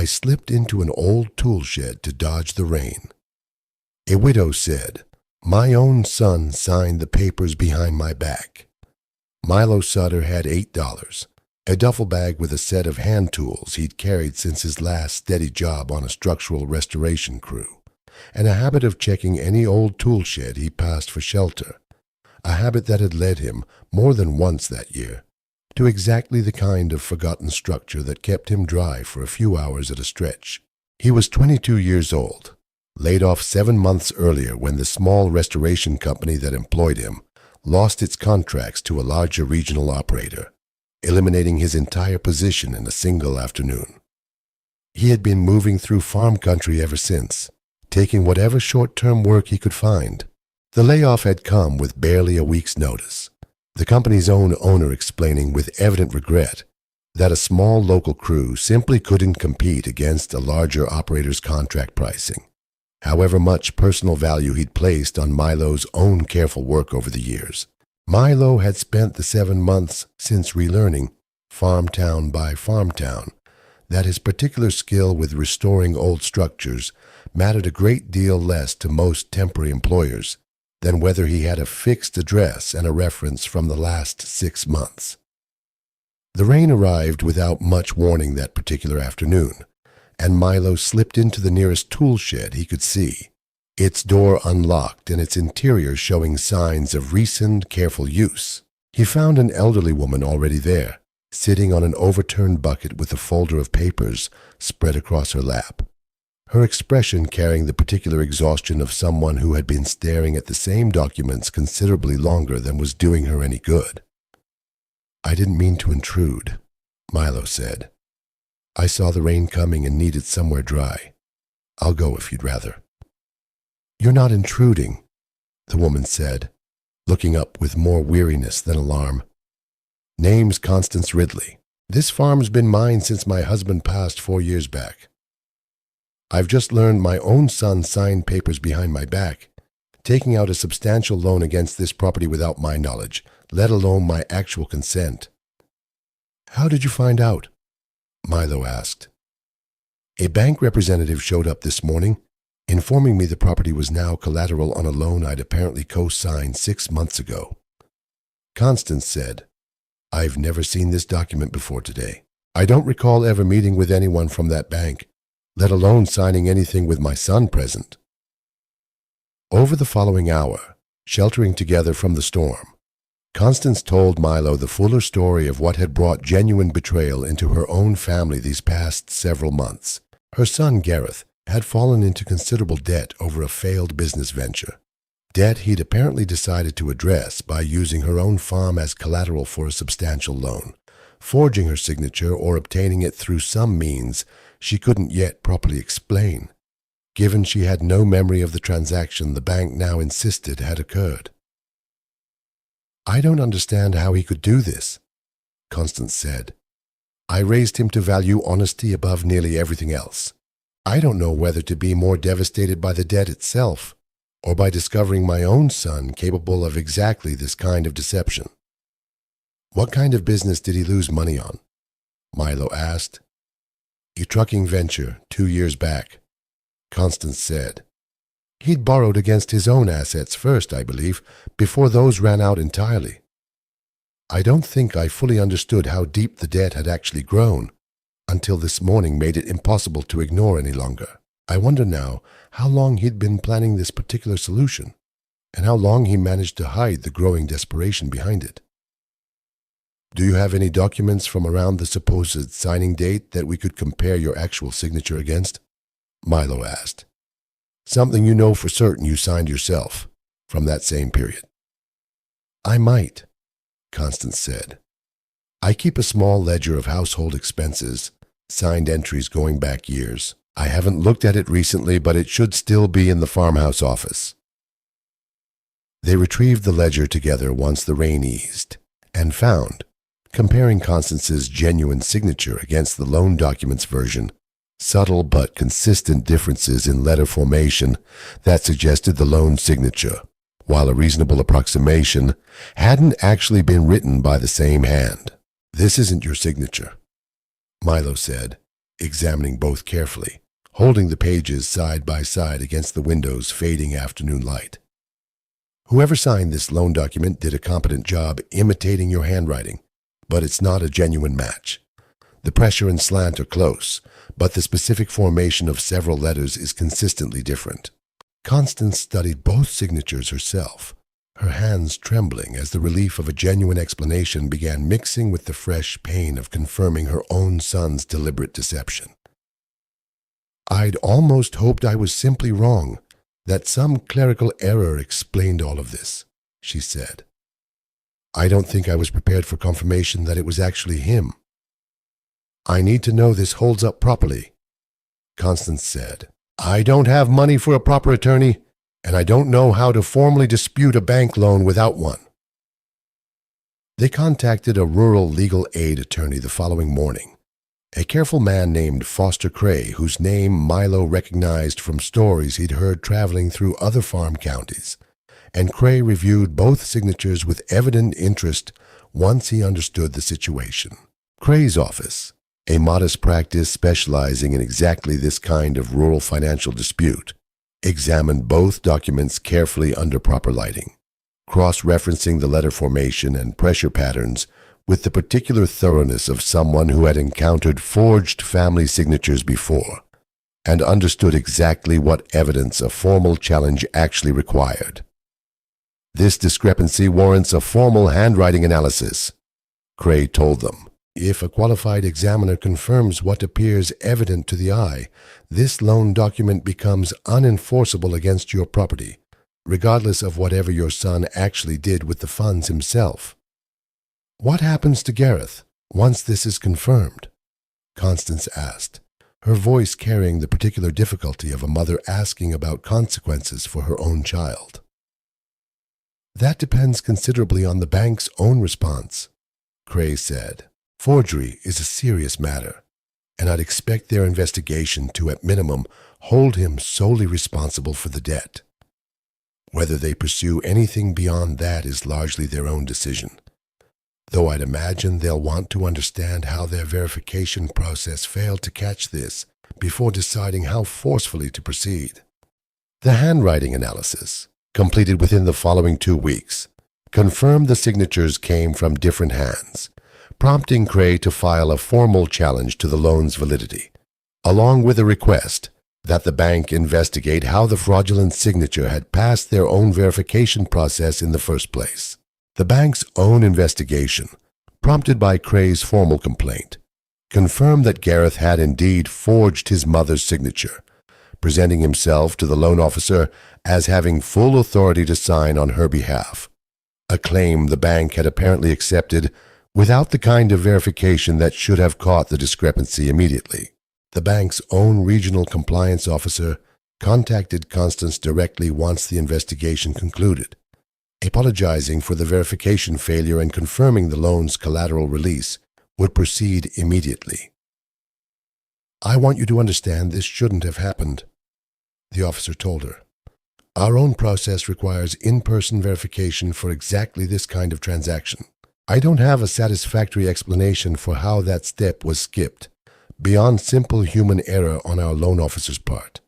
I slipped into an old tool shed to dodge the rain. A widow said, "My own son signed the papers behind my back." Milo Sutter had $8, a duffel bag with a set of hand tools he'd carried since his last steady job on a structural restoration crew, and a habit of checking any old tool shed he passed for shelter, a habit that had led him, more than once that year, to exactly the kind of forgotten structure that kept him dry for a few hours at a stretch. He was 22 years old, laid off 7 months earlier when the small restoration company that employed him lost its contracts to a larger regional operator, eliminating his entire position in a single afternoon. He had been moving through farm country ever since, taking whatever short-term work he could find. The layoff had come with barely a week's notice, the company's own owner explaining with evident regret that a small local crew simply couldn't compete against a larger operator's contract pricing, however much personal value he'd placed on Milo's own careful work over the years. Milo had spent the 7 months since relearning, farm town by farm town, that his particular skill with restoring old structures mattered a great deal less to most temporary employers than whether he had a fixed address and a reference from the last 6 months. The rain arrived without much warning that particular afternoon, and Milo slipped into the nearest tool shed he could see, its door unlocked and its interior showing signs of recent, careful use. He found an elderly woman already there, sitting on an overturned bucket with a folder of papers spread across her lap, her expression carrying the particular exhaustion of someone who had been staring at the same documents considerably longer than was doing her any good. "I didn't mean to intrude," Milo said. "I saw the rain coming and needed somewhere dry. I'll go if you'd rather." "You're not intruding," the woman said, looking up with more weariness than alarm. "Name's Constance Ridley. This farm's been mine since my husband passed 4 years back. I've just learned my own son signed papers behind my back, taking out a substantial loan against this property without my knowledge, let alone my actual consent." "How did you find out?" Milo asked. "A bank representative showed up this morning, informing me the property was now collateral on a loan I'd apparently co-signed 6 months ago." Constance said, "I've never seen this document before today. I don't recall ever meeting with anyone from that bank, let alone signing anything with my son present." Over the following hour, sheltering together from the storm, Constance told Milo the fuller story of what had brought genuine betrayal into her own family these past several months. Her son, Gareth, had fallen into considerable debt over a failed business venture, debt he'd apparently decided to address by using her own farm as collateral for a substantial loan, forging her signature or obtaining it through some means she couldn't yet properly explain, given she had no memory of the transaction the bank now insisted had occurred. "I don't understand how he could do this," Constance said. "I raised him to value honesty above nearly everything else. I don't know whether to be more devastated by the debt itself or by discovering my own son capable of exactly this kind of deception." "What kind of business did he lose money on?" Milo asked. "A trucking venture 2 years back," Constance said. "He'd borrowed against his own assets first, I believe, before those ran out entirely. I don't think I fully understood how deep the debt had actually grown until this morning made it impossible to ignore any longer. I wonder now how long he'd been planning this particular solution, and how long he managed to hide the growing desperation behind it." "Do you have any documents from around the supposed signing date that we could compare your actual signature against?" Milo asked. "Something you know for certain you signed yourself from that same period." "I might," Constance said. "I keep a small ledger of household expenses, signed entries going back years. I haven't looked at it recently, but it should still be in the farmhouse office." They retrieved the ledger together once the rain eased, and found, comparing Constance's genuine signature against the loan documents version, subtle but consistent differences in letter formation that suggested the loan signature, while a reasonable approximation, hadn't actually been written by the same hand. "This isn't your signature," Milo said, examining both carefully, holding the pages side by side against the window's fading afternoon light. Whoever signed this loan document did a competent job imitating your handwriting, but it's not a genuine match. The pressure and slant are close, but the specific formation of several letters is consistently different. Constance studied both signatures herself, her hands trembling as the relief of a genuine explanation began mixing with the fresh pain of confirming her own son's deliberate deception. "I'd almost hoped I was simply wrong, that some clerical error explained all of this," she said. "I don't think I was prepared for confirmation that it was actually him." "I need to know this holds up properly," Constance said. "I don't have money for a proper attorney, and I don't know how to formally dispute a bank loan without one." They contacted a rural legal aid attorney the following morning, a careful man named Foster Cray, whose name Milo recognized from stories he'd heard traveling through other farm counties, and Cray reviewed both signatures with evident interest once he understood the situation. Cray's office, a modest practice specializing in exactly this kind of rural financial dispute, examined both documents carefully under proper lighting, cross-referencing the letter formation and pressure patterns with the particular thoroughness of someone who had encountered forged family signatures before and understood exactly what evidence a formal challenge actually required. "This discrepancy warrants a formal handwriting analysis," Cray told them. "If a qualified examiner confirms what appears evident to the eye, this loan document becomes unenforceable against your property, regardless of whatever your son actually did with the funds himself." "What happens to Gareth once this is confirmed?" Constance asked, her voice carrying the particular difficulty of a mother asking about consequences for her own child. "That depends considerably on the bank's own response," Cray said. "Forgery is a serious matter, and I'd expect their investigation to, at minimum, hold him solely responsible for the debt. Whether they pursue anything beyond that is largely their own decision, though I'd imagine they'll want to understand how their verification process failed to catch this before deciding how forcefully to proceed." The handwriting analysis, completed within the following 2 weeks, confirmed the signatures came from different hands, prompting Cray to file a formal challenge to the loan's validity, along with a request that the bank investigate how the fraudulent signature had passed their own verification process in the first place. The bank's own investigation, prompted by Cray's formal complaint, confirmed that Gareth had indeed forged his mother's signature, presenting himself to the loan officer as having full authority to sign on her behalf, a claim the bank had apparently accepted without the kind of verification that should have caught the discrepancy immediately. The bank's own regional compliance officer contacted Constance directly once the investigation concluded, apologizing for the verification failure and confirming the loan's collateral release would proceed immediately. "I want you to understand this shouldn't have happened," the officer told her. "Our own process requires in-person verification for exactly this kind of transaction. I don't have a satisfactory explanation for how that step was skipped, beyond simple human error on our loan officer's part.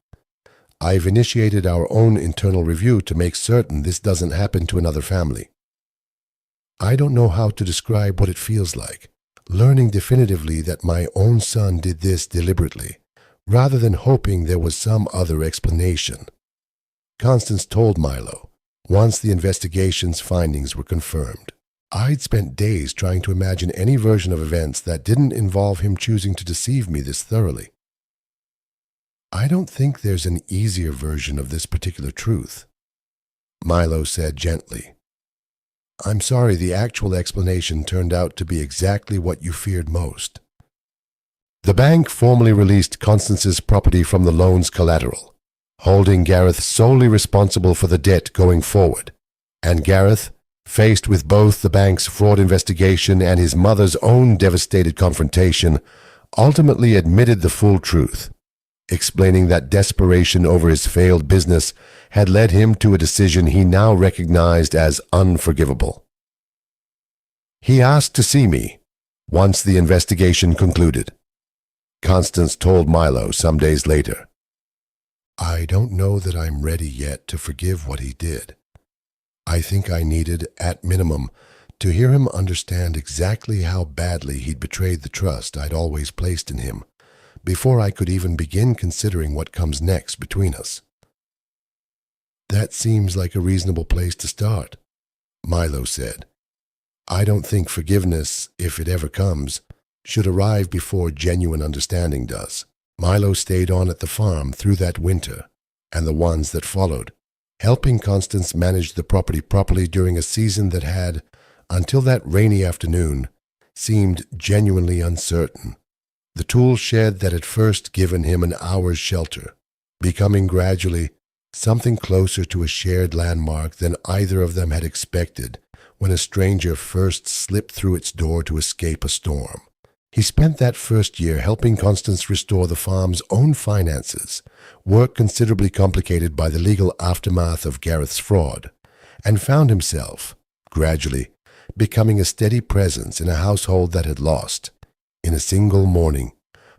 I've initiated our own internal review to make certain this doesn't happen to another family. I don't know how to describe what it feels like, learning definitively that my own son did this deliberately, rather than hoping there was some other explanation," Constance told Milo, once the investigation's findings were confirmed. "I'd spent days trying to imagine any version of events that didn't involve him choosing to deceive me this thoroughly. I don't think there's an easier version of this particular truth," Milo said gently. "I'm sorry the actual explanation turned out to be exactly what you feared most." The bank formally released Constance's property from the loan's collateral, holding Gareth solely responsible for the debt going forward, and Gareth, faced with both the bank's fraud investigation and his mother's own devastated confrontation, ultimately admitted the full truth, explaining that desperation over his failed business had led him to a decision he now recognized as unforgivable. He asked to see me once the investigation concluded, Constance told Milo some days later. I don't know that I'm ready yet to forgive what he did. I think I needed, at minimum, to hear him understand exactly how badly he'd betrayed the trust I'd always placed in him, before I could even begin considering what comes next between us. That seems like a reasonable place to start, Milo said. I don't think forgiveness, if it ever comes, should arrive before genuine understanding does. Milo stayed on at the farm through that winter and the ones that followed, helping Constance manage the property properly during a season that had, until that rainy afternoon, seemed genuinely uncertain. The tool shed that had first given him an hour's shelter, becoming gradually something closer to a shared landmark than either of them had expected when a stranger first slipped through its door to escape a storm. He spent that first year helping Constance restore the farm's own finances, work considerably complicated by the legal aftermath of Gareth's fraud, and found himself, gradually, becoming a steady presence in a household that had lost, in a single morning,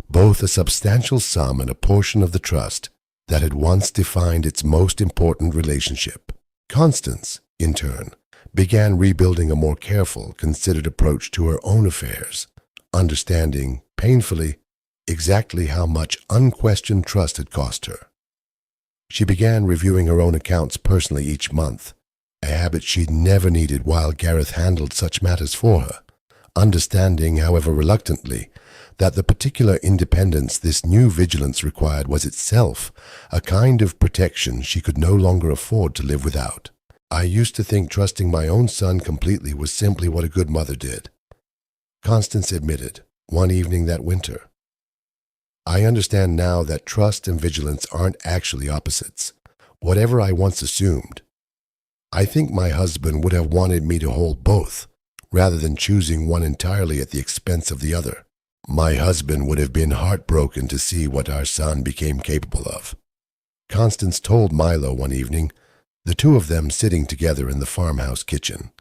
both a substantial sum and a portion of the trust that had once defined its most important relationship. Constance, in turn, began rebuilding a more careful, considered approach to her own affairs, understanding, painfully, exactly how much unquestioned trust had cost her. She began reviewing her own accounts personally each month, a habit she'd never needed while Gareth handled such matters for her, understanding, however reluctantly, that the particular independence this new vigilance required was itself a kind of protection she could no longer afford to live without. I used to think trusting my own son completely was simply what a good mother did, Constance admitted one evening that winter. I understand now that trust and vigilance aren't actually opposites, whatever I once assumed. I think my husband would have wanted me to hold both, rather than choosing one entirely at the expense of the other. My husband would have been heartbroken to see what our son became capable of. Constance told Milo one evening, the two of them sitting together in the farmhouse kitchen.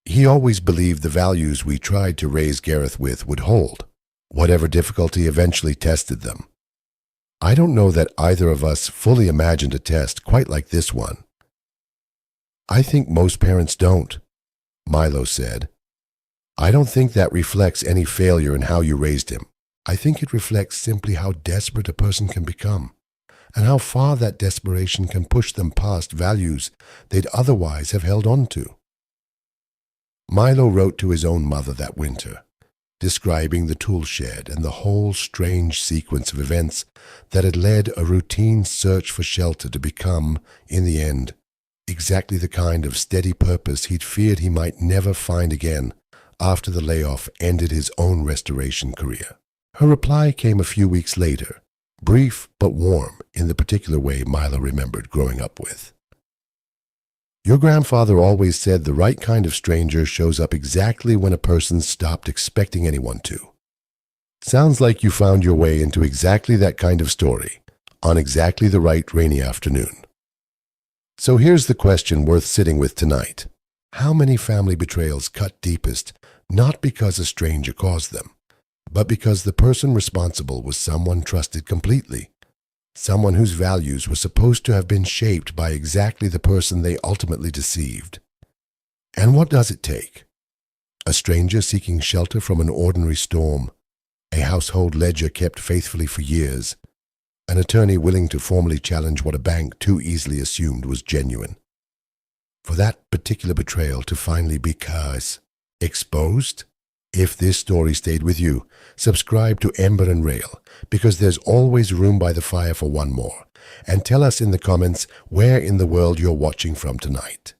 He always believed the values we tried to raise Gareth with would hold, whatever difficulty eventually tested them. I don't know that either of us fully imagined a test quite like this one. I think most parents don't, Milo said. I don't think that reflects any failure in how you raised him. I think it reflects simply how desperate a person can become, and how far that desperation can push them past values they'd otherwise have held on to. Milo wrote to his own mother that winter, describing the tool shed and the whole strange sequence of events that had led a routine search for shelter to become, in the end, exactly the kind of steady purpose he'd feared he might never find again after the layoff ended his own restoration career. Her reply came a few weeks later, brief but warm in the particular way Milo remembered growing up with. Your grandfather always said the right kind of stranger shows up exactly when a person stopped expecting anyone to. Sounds like you found your way into exactly that kind of story, on exactly the right rainy afternoon. So here's the question worth sitting with tonight. How many family betrayals cut deepest, not because a stranger caused them, but because the person responsible was someone trusted completely? Someone whose values were supposed to have been shaped by exactly the person they ultimately deceived. And what does it take? A stranger seeking shelter from an ordinary storm, a household ledger kept faithfully for years, an attorney willing to formally challenge what a bank too easily assumed was genuine. For that particular betrayal to finally be exposed? If this story stayed with you, subscribe to Ember and Rail, because there's always room by the fire for one more, and tell us in the comments where in the world you're watching from tonight.